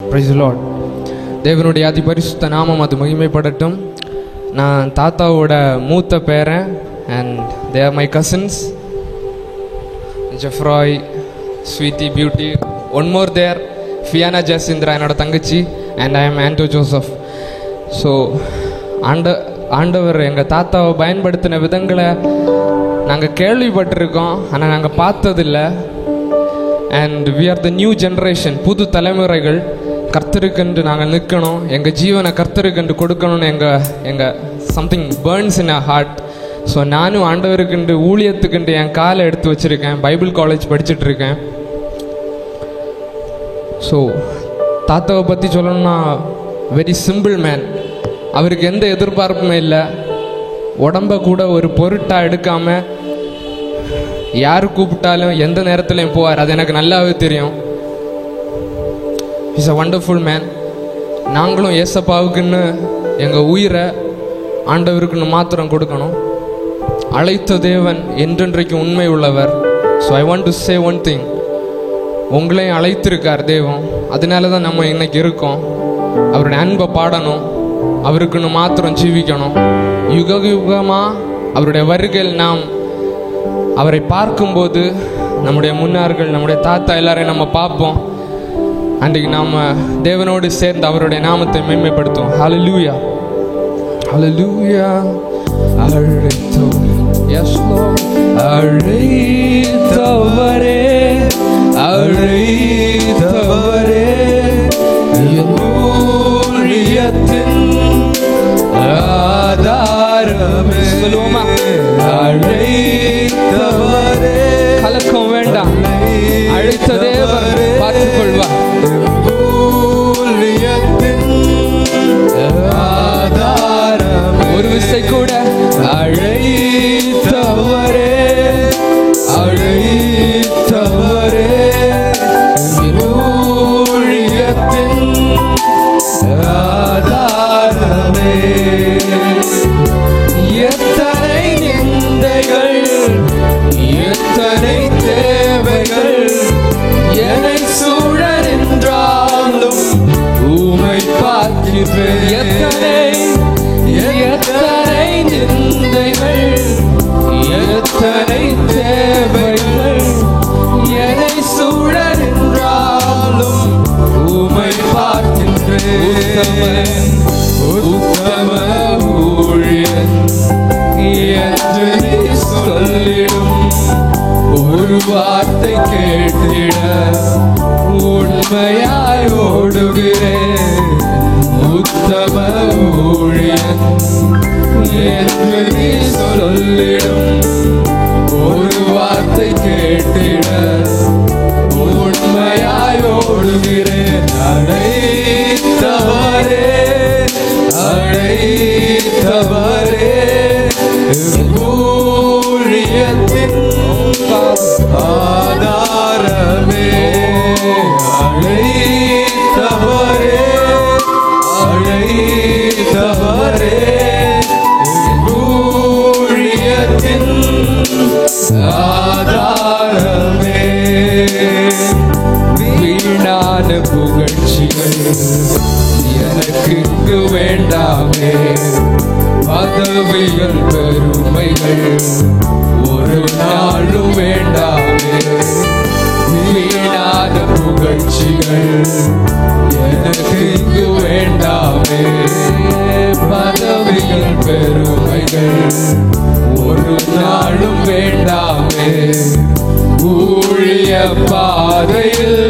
Praise the Lord. தேவனுடைய அதி பரிசுத்த நாமம் அது மகிமைப்படட்டும். நான் தாத்தாவோட மூத்த பேரன் and they are my cousins Jeffroy, Sweety, Beauty, one more there Fiana Jesinthra என்னோட தங்கச்சி, and I am Anto Joseph. So ஆண்டவர் எங்கள் தாத்தாவை பயன்படுத்தின விதங்களை நாங்கள் கேள்விப்பட்டிருக்கோம், ஆனால் நாங்கள் பார்த்ததில்லை. And we are the new generation, புது தலைமுறைகள். கர்த்தருக்கென்று நாங்கள் நிற்கணும், எங்கள் ஜீவனை கர்த்தருக்கென்று கொடுக்கணும்னு எங்கள் சம்திங் பேர்ன்ஸ் இன் அ ஹார்ட். ஸோ நானும் ஆண்டவருக்கென்று ஊழியத்துக்கென்று என் காலை எடுத்து வச்சுருக்கேன். Bible college படிச்சுட்ருக்கேன். ஸோ தாத்தாவை பற்றி சொல்லணும்னா வெரி சிம்பிள் மேன். அவருக்கு எந்த எதிர்பார்ப்புமே இல்லை. உடம்பை கூட ஒரு பொருட்டாக எடுக்காமல் யார் கூப்பிட்டாலும் எந்த நேரத்துலையும் போவார். அது எனக்கு நல்லாவே தெரியும். Is a wonderful man. நாங்களும் ஏசப்பாவுக்குன்னு எங்கள் உயிரை ஆண்டவருக்குன்னு மாத்திரம் கொடுக்கணும். அழைத்த தேவன் என்றென்றைக்கு உண்மை உள்ளவர். So I want to say one thing, உங்களையும் அழைத்திருக்கார் தேவன். அதனால தான் நம்ம இன்னைக்கு இருக்கோம். அவருடைய அன்பை பாடணும், அவருக்குன்னு மாத்திரம் ஜீவிக்கணும். யுக யுகமாக அவருடைய வருகையில் நாம் அவரை பார்க்கும்போது நம்முடைய முன்னார்கள், நம்முடைய தாத்தா எல்லாரையும் நம்ம பார்ப்போம். அன்றைக்கு நாம் தேவனோடு சேர்ந்து அவருடைய நாமத்தை மேன்மைப்படுத்துவோம். ஹல்லேலூயா, ஹல்லேலூயா. அழைத்தவரே, அழைத்தவரே, ஊழியத்தின் ஆதாரமே. சொல்லுவோமா? அழைத்தவரே, கலக்கம் வேண்டாம், அழைத்த தேவன் பார்த்துக் கொள்வார். ஊழியத்தின் ஆதாரமே. ஒரு விசை கூட அழைத்தவரே, அழைத்தவரே, ஊழியத்தின் ஆதாரமே. எத்தனை நிந்தைகள், எத்தனை தேவைகள் என்னை சூழ நின்றாலும் உம்மை பார்க்கிறேன். எத்தனை நிந்தைகள், எத்தனை தேவைகள் என்னை சூழ நின்றாலும் உம்மை பார்க்கின்றேன். உத்தம ஊழியன் என்று நீ சொல்லிடும் ஒரு வார்த்தை கேட்டிட உண்மையாய் ஓடுகிறேன். உத்தம ஊழியன் என்று நீ சொல்லிடும் ஒரு வார்த்தை கேட்டிட உண்மையாய் ஓடுகிறேன். அழைத்தவரே, அழைத்தவரே, ஊழியத்தின் ஆதாரமே. அழைத்தவரே, அழைத்தவரே, ஊழியத்தின் ஆதாரமே. வீணான புகழ்ச்சிகள் எனக்கு இங்கு வேண்டாமே. பதவிகள் பெருமைகள் ஒரு நாளும் வேண்டாமே. வீணான புகழ்ச்சிகள் எனக்கு இங்கு வேண்டாமே. பதவிகள் பெருமைகள் ஒரு நாளும் வேண்டாமே. ஊழிய பாதையில்